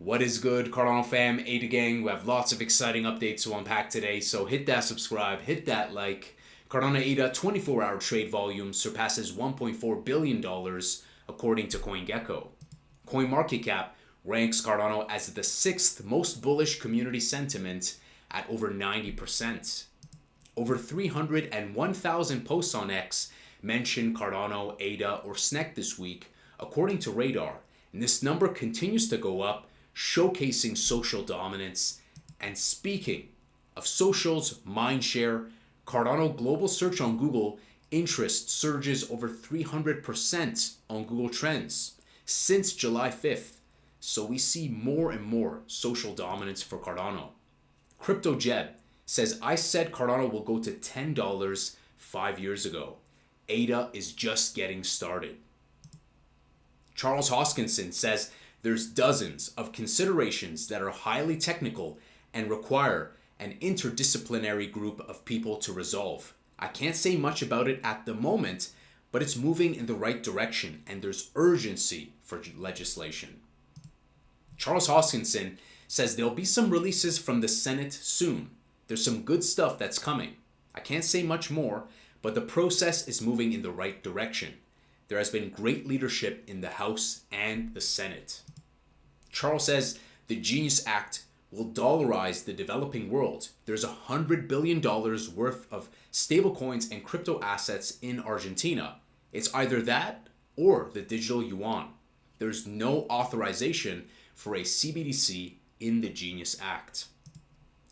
What is good, Cardano fam, ADA gang? We have lots of exciting updates to unpack today, so hit that subscribe, hit that like. Cardano ADA 24-hour trade volume surpasses $1.4 billion according to CoinGecko. CoinMarketCap ranks Cardano as the 6th most bullish community sentiment at over 90%. Over 301,000 posts on X mention Cardano, ADA, or SNEK this week, according to Radar, and this number continues to go up, showcasing social dominance. And speaking of social's mindshare, Cardano global search on Google interest surges over 300% on Google Trends since July 5th. So we see more and more social dominance for Cardano. Crypto Jebb says, I said Cardano will go to $10 5 years ago. ADA is just getting started. Charles Hoskinson says there's dozens of considerations that are highly technical and require an interdisciplinary group of people to resolve. I can't say much about it at the moment, but it's moving in the right direction and there's urgency for legislation. Charles Hoskinson says there'll be some releases from the Senate soon. There's some good stuff that's coming. I can't say much more, but the process is moving in the right direction. There has been great leadership in the House and the Senate. Charles says the Genius Act will dollarize the developing world. There's $100 billion worth of stablecoins and crypto assets in Argentina. It's either that or the digital Yuan. There's no authorization for a CBDC in the Genius Act.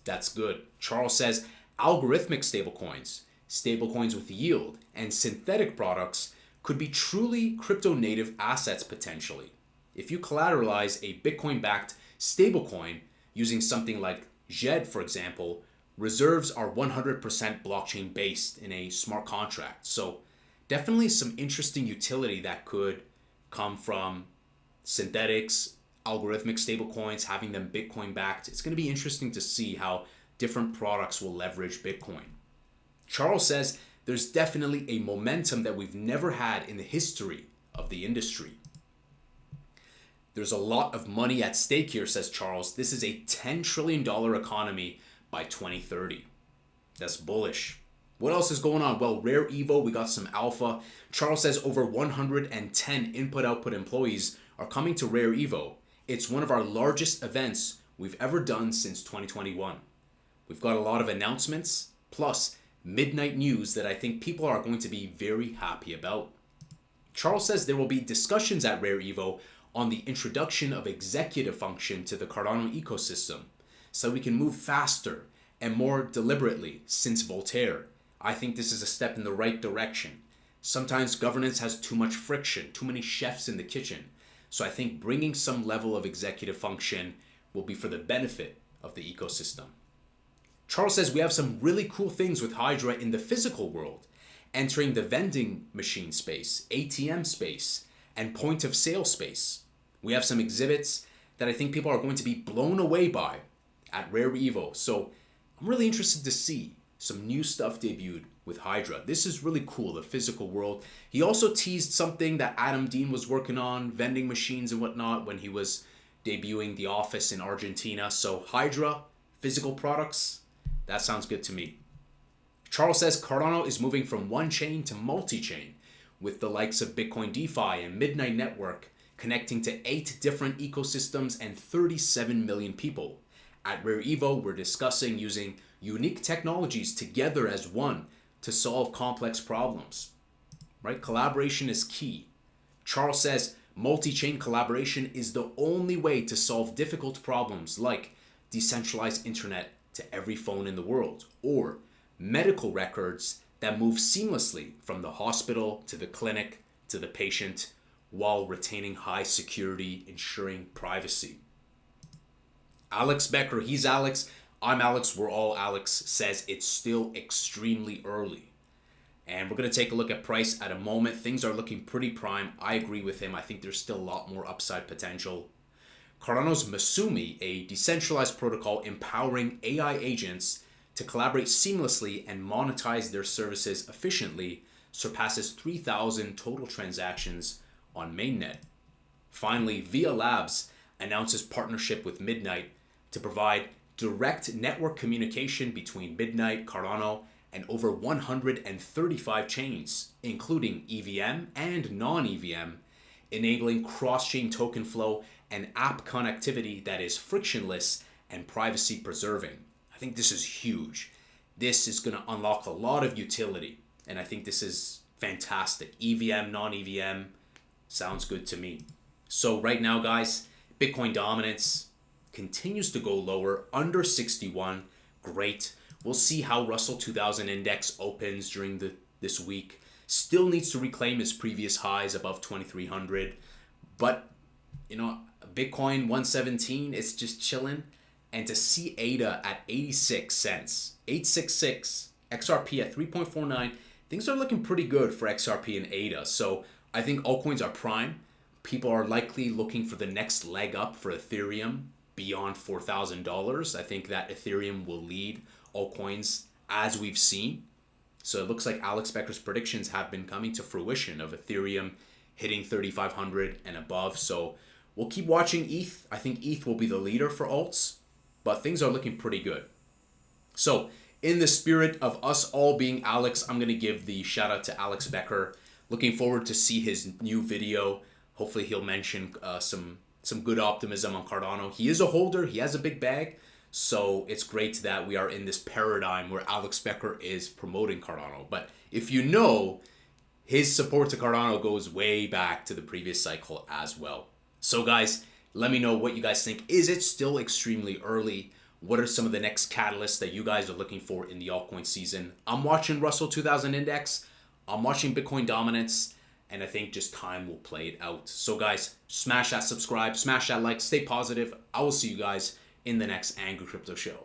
That's good. Charles says algorithmic stablecoins with yield, and synthetic products could be truly crypto-native assets potentially. If you collateralize a Bitcoin-backed stablecoin using something like Jebb, for example, reserves are 100% blockchain based in a smart contract. So definitely some interesting utility that could come from synthetics, algorithmic stablecoins, having them Bitcoin backed. It's going to be interesting to see how different products will leverage Bitcoin. Charles says there's definitely a momentum that we've never had in the history of the industry. There's a lot of money at stake here, says Charles. This is a $10 trillion economy by 2030. That's bullish. What else is going on? Well, Rare Evo, we got some alpha. Charles says over 110 input-output employees are coming to Rare Evo. It's one of our largest events we've ever done since 2021. We've got a lot of announcements, plus midnight news that I think people are going to be very happy about. Charles says there will be discussions at Rare Evo on the introduction of executive function to the Cardano ecosystem, so we can move faster and more deliberately since Voltaire. I think this is a step in the right direction. Sometimes governance has too much friction, too many chefs in the kitchen. So I think bringing some level of executive function will be for the benefit of the ecosystem. Charles says we have some really cool things with Hydra in the physical world, entering the vending machine space, ATM space, and point of sale space. We have some exhibits that I think people are going to be blown away by at Rare Evo. So I'm really interested to see some new stuff debuted with Hydra. This is really cool, the physical world. He also teased something that Adam Dean was working on, vending machines and whatnot, when he was debuting the office in Argentina. So Hydra, physical products, that sounds good to me. Charles says Cardano is moving from one chain to multi-chain, with the likes of Bitcoin DeFi and Midnight Network connecting to 8 different ecosystems and 37 million people. At Rare Evo, we're discussing using unique technologies together as one to solve complex problems. Right? Collaboration is key. Charles says multi-chain collaboration is the only way to solve difficult problems like decentralized internet to every phone in the world, or medical records that move seamlessly from the hospital to the clinic to the patient while retaining high security, ensuring privacy. Alex Becker, he's Alex, I'm Alex, we're all Alex, says it's still extremely early. And we're going to take a look at price at a moment. Things are looking pretty prime. I agree with him. I think there's still a lot more upside potential. Cardano's Masumi, a decentralized protocol empowering AI agents to collaborate seamlessly and monetize their services efficiently, surpasses 3,000 total transactions on mainnet. Finally, Via Labs announces partnership with Midnight to provide direct network communication between Midnight, Cardano, and over 135 chains, including EVM and non-EVM, enabling cross-chain token flow and app connectivity that is frictionless and privacy preserving. I think this is huge. This is going to unlock a lot of utility, and I think this is fantastic. EVM, non-EVM, sounds good to me. So right now, guys, Bitcoin dominance continues to go lower, under 61. Great. We'll see how Russell 2000 index opens during this week. Still needs to reclaim his previous highs above 2,300. But, Bitcoin 117, it's just chilling. And to see ADA at 86 cents, 866, XRP at 3.49, things are looking pretty good for XRP and ADA. So I think altcoins are prime. People are likely looking for the next leg up for Ethereum beyond $4,000. I think that Ethereum will lead altcoins as we've seen. So it looks like Alex Becker's predictions have been coming to fruition of Ethereum hitting 3,500 and above. So we'll keep watching ETH. I think ETH will be the leader for alts, but things are looking pretty good. So in the spirit of us all being Alex, I'm going to give the shout out to Alex Becker. Looking forward to see his new video. Hopefully he'll mention some good optimism on Cardano. He is a holder. He has a big bag. So it's great that we are in this paradigm where Alex Becker is promoting Cardano. But if you know, his support to Cardano goes way back to the previous cycle as well. So guys, let me know what you guys think. Is it still extremely early? What are some of the next catalysts that you guys are looking for in the altcoin season? I'm watching Russell 2000 index. I'm watching Bitcoin dominance. And I think just time will play it out. So guys, smash that subscribe, smash that like, stay positive. I will see you guys in the next Angry Crypto Show.